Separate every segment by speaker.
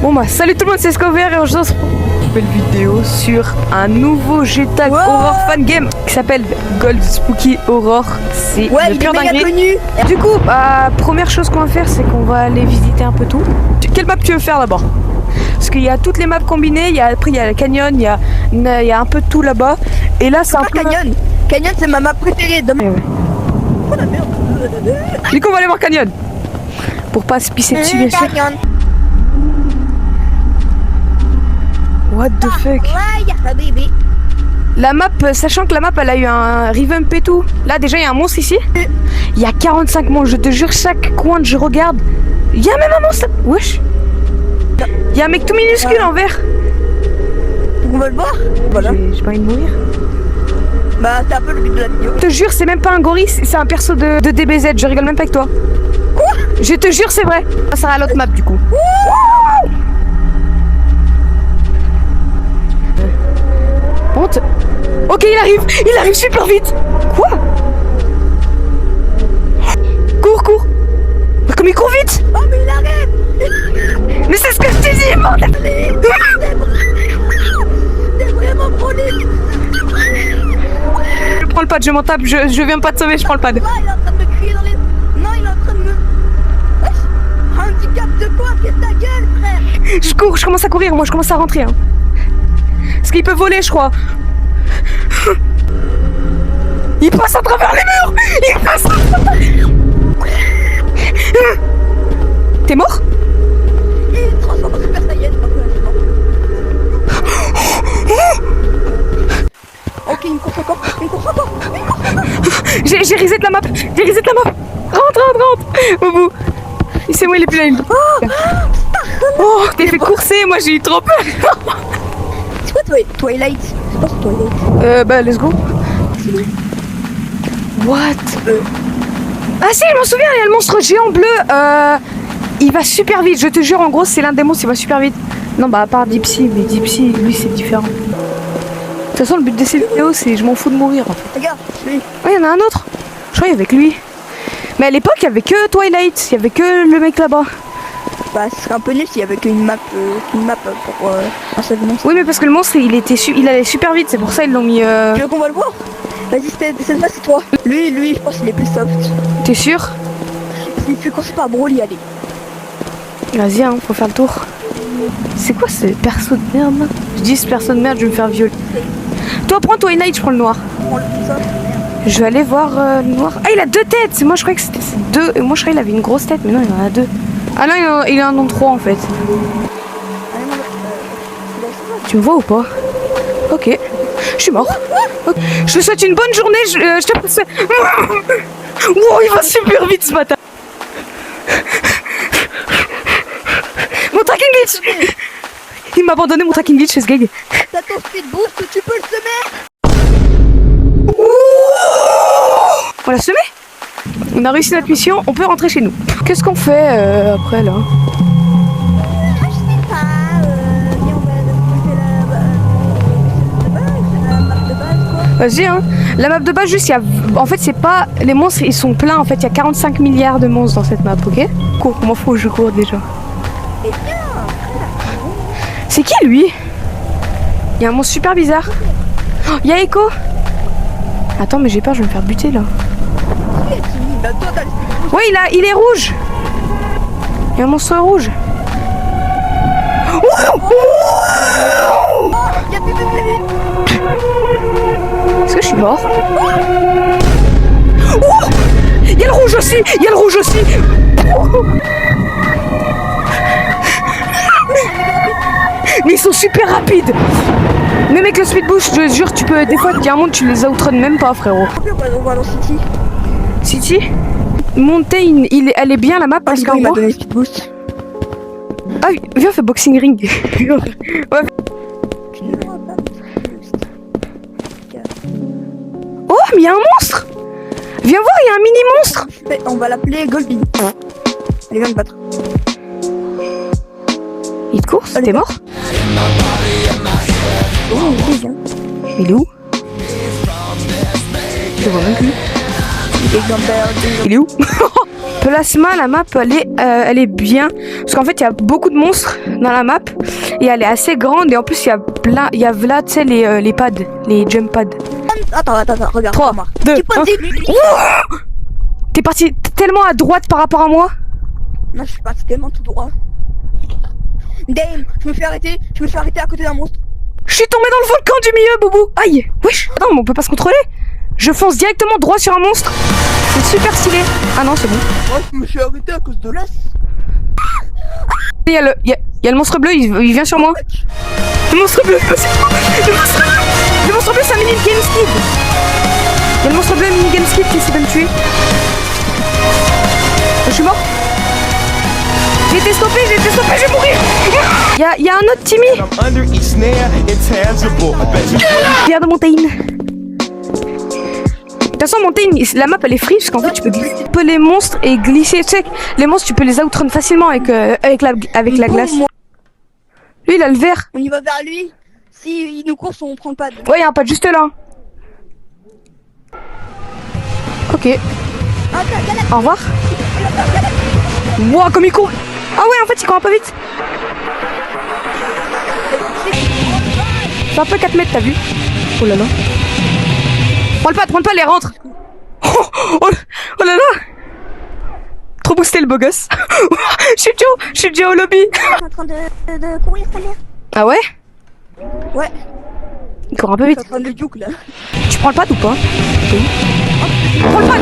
Speaker 1: Bon bah salut tout le monde, c'est Scover et aujourd'hui on se retrouve pour une nouvelle vidéo sur un nouveau GTA Horror Fan Game qui s'appelle Gold Spooky Horror. C'est le pur dinguerie. Du coup, première chose qu'on va faire, c'est qu'on va aller visiter un peu tout. Quelle map tu veux faire d'abord? Parce qu'il y a toutes les maps combinées, après il y a le canyon, il y a un peu de tout là-bas. Et là c'est un peu...
Speaker 2: Canyon. Canyon c'est ma map préférée. Oh la merde.
Speaker 1: Du coup on va aller voir Canyon. Pour pas se pisser dessus bien sûr. What the fuck? La map, sachant que la map elle a eu un revamp et tout. Là déjà il y a un monstre ici. Il y a 45 monstres, je te jure, chaque coin que je regarde. Il y a même un monstre. Wesh. Il y a un mec tout minuscule en vert.
Speaker 2: On va le voir. Voilà.
Speaker 1: J'ai pas envie de mourir.
Speaker 2: Bah c'est un peu le but de la vidéo.
Speaker 1: Je te jure, c'est même pas un gorille, c'est un perso de DBZ, je rigole même pas avec toi.
Speaker 2: Quoi?
Speaker 1: Je te jure, c'est vrai. Ça sera à l'autre map du coup. Honte. Ok, il arrive super vite. Quoi? Cours. Comme il court vite.
Speaker 2: Oh mais il arrive.
Speaker 1: Mais c'est ce que je t'ai dit, bordel.
Speaker 2: T'es vraiment prolixe.
Speaker 1: Je prends le pad, je m'en tape, je viens pas te sauver, je prends le pad.
Speaker 2: Il est en train de me crier dans les... Non, il est en train de me... Wesh. Handicap de quoi? Qu'est-ce ta gueule, frère?
Speaker 1: Je cours, je commence à courir, moi je commence à rentrer. Hein. Parce qu'il peut voler, je crois. Il passe à travers les murs. Il passe à travers les murs. T'es mort?
Speaker 2: Il est transformé en Super Saiyan. Ok, il me course encore.
Speaker 1: J'ai reset la map. Rentre. Boubou. C'est moi, il est plus là. Oh, t'es fait courser, moi j'ai eu trop peur.
Speaker 2: C'est quoi Twilight? C'est pas Twilight.
Speaker 1: Bah let's go. What? Ah si, je m'en souviens, il y a le monstre géant bleu. Il va super vite, je te jure, en gros c'est l'un des monstres, il va super vite. Non bah à part Dipsy, mais Dipsy, lui c'est différent. De toute façon le but de ces vidéos c'est je m'en fous de mourir en fait.
Speaker 2: Regarde, lui.
Speaker 1: Ouais, il y en a un autre. Je crois qu'il y avait que lui. Mais à l'époque il y avait que Twilight, il y avait que le mec là-bas.
Speaker 2: Bah ce serait un peu nul s'il y avait qu'une map pour un seul monstre.
Speaker 1: Oui mais parce que le monstre il allait super vite, c'est pour ça ils l'ont mis
Speaker 2: Tu veux qu'on va le voir? Vas-y, cette fois c'est toi. Lui je pense qu'il est plus soft.
Speaker 1: T'es sûr?
Speaker 2: S'il fait courser par Brawl, y aller.
Speaker 1: Vas-y hein, faut faire le tour. C'est quoi ce perso de merde là? Je dis ce perso de merde, je vais me faire violer. Toi prends Twilight, je prends le noir. Je vais aller voir le noir. Ah il a deux têtes. Moi je croyais que c'était deux. Et moi je croyais qu'il avait une grosse tête, mais non il en a deux. Ah non il en a trois en fait. Tu me vois ou pas? Ok. Je suis mort. Okay. Je te souhaite une bonne journée. Je te souhaite... Wow, il va super vite ce matin. Mon tracking glitch. Il m'a abandonné mon tracking glitch chez ce gag.
Speaker 2: T'as ton speed boost, tu peux le semer.
Speaker 1: On l'a semé. On a réussi notre mission, on peut rentrer chez nous. Qu'est-ce qu'on fait après là? Vas-y hein. La map de base juste en fait c'est pas... Les monstres ils sont pleins en fait. Il y a 45 milliards de monstres dans cette map, ok? Cours, m'en fous, je cours déjà. C'est qui lui? Il y a un monstre super bizarre. Oh, il y a Echo. Attends mais j'ai peur, je vais me faire buter là. Ouais il est rouge. Il y a un monstre rouge. Est-ce que je suis mort? Oh, il y a le rouge aussi. Mais ils sont super rapides. Mais mec le speed boost, je te jure, tu peux des fois il y a un monde tu les outrun même pas frérot.
Speaker 2: On va dans City.
Speaker 1: City? Montaigne, elle est bien la map parce qu'en
Speaker 2: il m'a
Speaker 1: gros...
Speaker 2: donné speed boost.
Speaker 1: Ah viens on fait boxing ring. Ouais. Oh mais il y a un monstre. Viens voir, il y a un mini monstre.
Speaker 2: On va l'appeler Goldie. Allez viens me battre.
Speaker 1: Il te course? T'es mort?
Speaker 2: Oh il est bien.
Speaker 1: Il est où? Je le vois même plus.
Speaker 2: Il est dans le...
Speaker 1: Il est où? Plasma, la map, elle est bien. Parce qu'en fait, il y a beaucoup de monstres dans la map. Et elle est assez grande. Et en plus, il y a plein. Il y a là, tu sais, les pads. Les jump pads.
Speaker 2: Attends, regarde.
Speaker 1: 3, 2,
Speaker 2: Tu peux
Speaker 1: 1. T'es parti tellement à droite par rapport à moi.
Speaker 2: Non, je suis parti tellement tout droit. Dame, je me fais arrêter à côté d'un monstre.
Speaker 1: Je suis tombé dans le volcan du milieu, Boubou. Aïe. Wesh. Attends, mais on peut pas se contrôler. Je fonce directement droit sur un monstre. C'est super stylé. Ah non, c'est bon.
Speaker 2: Moi, je me suis arrêté à cause de l'as.
Speaker 1: Il y a le monstre bleu, il vient sur moi. Le monstre bleu, le monstre bleu, c'est un mini game skid. Il y a le monstre bleu, mini game skid qui essaie de me tuer. Je suis mort. J'ai été stoppé, je vais mourir. Il y a un autre Timmy. Regarde Montaigne. De toute façon, Montaigne, la map elle est free parce qu'en fait tu peux glisser un peu les monstres et glisser. Tu sais, les monstres tu peux les outrun facilement avec la glace. Lui il a le vert.
Speaker 2: On y va vers lui. Si il nous course, on prend le pad.
Speaker 1: Ouais, il y a un pad juste là. Ok. Au revoir. Wow, comme il court. Ah ouais, en fait il court un peu vite. C'est un peu 4 mètres, t'as vu? Oh là là. Prends le pas, les rentre. Oh là là. Trop boosté le beau gosse. Je suis déjà au lobby.
Speaker 2: Je suis en train de courir, ça l'air.
Speaker 1: Ah ouais?
Speaker 2: Ouais.
Speaker 1: Il court un peu
Speaker 2: Je
Speaker 1: vite.
Speaker 2: suis en train de le juke là.
Speaker 1: Tu prends le pad ou pas? Oui. Prends le pad.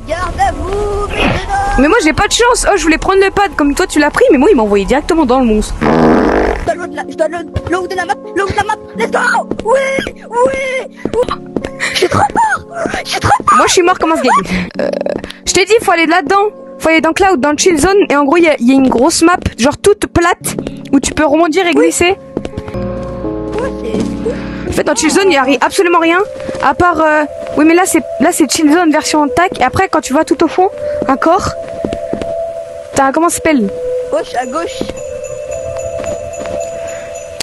Speaker 2: Garde à vous, maintenant.
Speaker 1: Mais moi j'ai pas de chance. Oh, je voulais prendre le pad comme toi tu l'as pris, mais moi il m'a envoyé directement dans le monstre.
Speaker 2: Je dois le haut de la map, let's go. Oui. Je suis trop fort.
Speaker 1: Moi je suis mort comme un game. Je t'ai dit, faut aller là-dedans. Faut aller dans Cloud, dans le chill zone. Et en gros, il y a une grosse map, genre toute plate, où tu peux rebondir et glisser.
Speaker 2: Ouais, c'est cool.
Speaker 1: En fait, dans chill zone, il y a absolument rien. À part. Oui, mais là, c'est chill zone version tac. Et après, quand tu vois tout au fond, un corps. T'as un. Comment ça s'appelle?
Speaker 2: Gauche, à gauche.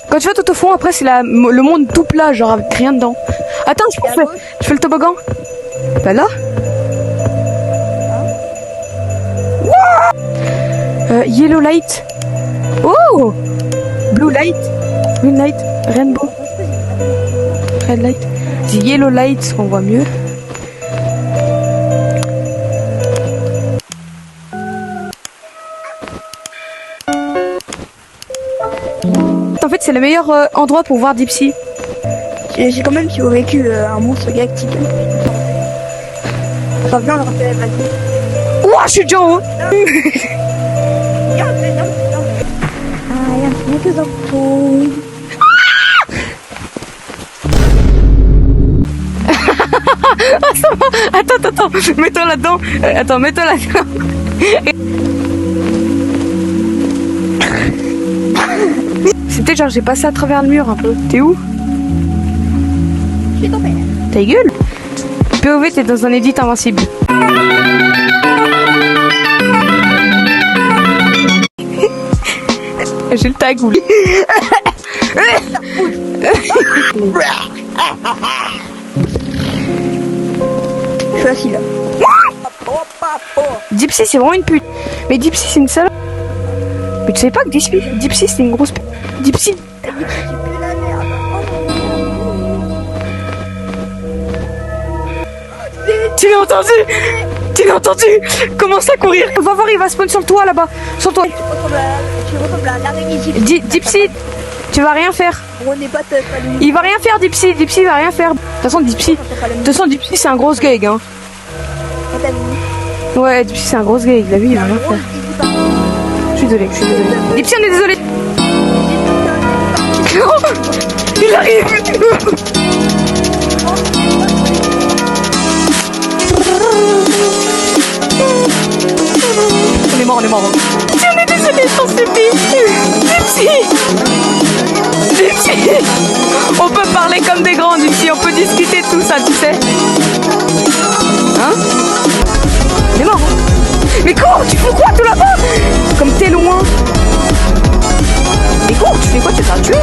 Speaker 1: Quand tu vois tout au fond, après, c'est le monde tout plat, genre avec rien dedans. Attends, je fais le toboggan. Bah là. Yellow light. Oh! Blue light. Green light. Rainbow. Red light. The yellow light, on voit mieux. En fait, c'est le meilleur endroit pour voir Dipsy.
Speaker 2: J'ai quand même survécu un monstre galactique. Ça vient, vas-y.
Speaker 1: Ouah, je suis déjà en haut. Attends, mets-toi là-dedans. Attends, mets-toi là-dedans. C'est peut-être genre j'ai passé à travers le mur un peu. T'es où?
Speaker 2: Je suis tombé.
Speaker 1: Ta gueule. POV, t'es dans un edit invincible. J'ai le tag ou
Speaker 2: Je suis assis là.
Speaker 1: Dipsy c'est vraiment une pute. Mais Dipsy c'est une salope. Mais tu sais pas que Dipsy c'est une grosse pute. Dipsy. Tu l'as entendu? Tu l'as entendu? Commence à courir. Va voir, il va spawn sur le toit là-bas. Sur toi.
Speaker 2: Je ressemble à l'araignée.
Speaker 1: Dipsy, tu vas rien faire.
Speaker 2: On n'est pas
Speaker 1: Il va rien faire, Dipsy. Dipsy va rien faire. De toute façon, Dipsy c'est un gros gag. Hein. Ouais, Dipsy c'est un gros gag. La vie, il va rien faire. Je suis désolé. Dipsy, on est désolé. Il arrive. On est mort. Si on est désolé, je t'en supplie. Dipsy. On peut parler comme des grands, Dipsy. On peut discuter de tout ça, tu sais. Hein? On est mort. Mais cours, tu fais quoi tout là-bas? Comme t'es loin. Mais cours, tu fais quoi? Tu vas te tuer?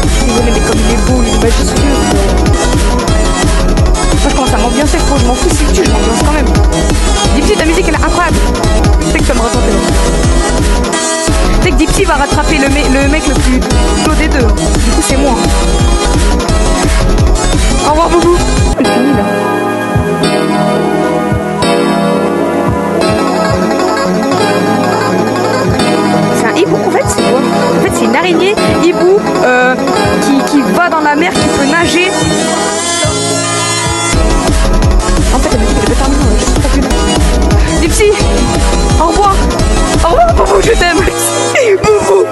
Speaker 1: Je suis désolé, mais comme il est beau, il est majestueux. Moi je commence à m'en à rattraper le mec le plus chaud des deux. Du coup, c'est moi. Au revoir, Boubou. C'est fini, là. C'est un hibou, en fait, c'est quoi? En fait, c'est une araignée hibou qui va dans la mer, qui peut nager. En fait, elle m'a dit qu'elle avait terminé, je suis pas plus là. Dipsy, au revoir. Au revoir, Boubou, je t'aime. Boubou.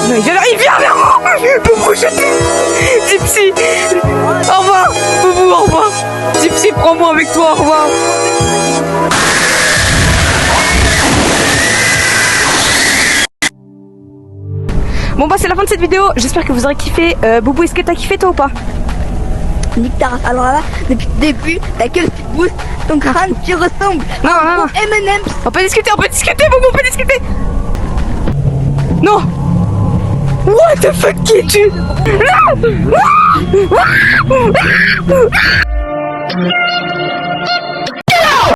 Speaker 1: Non, il vient vers moi. Boubou, je t'aime. Dipsy, au revoir. Boubou, au revoir. Dipsy, prends-moi avec toi, au revoir. Bon bah c'est la fin de cette vidéo, j'espère que vous aurez kiffé. Boubou, est-ce que t'as kiffé toi ou pas?
Speaker 2: Nique ta race. Alors là, depuis le début, ta gueule tu pousses, ton crâne tu ressembles
Speaker 1: Non, non, non.
Speaker 2: M&M's.
Speaker 1: On peut discuter, Boubou, on peut discuter. Non. What the fuck, qui es-tu? Ah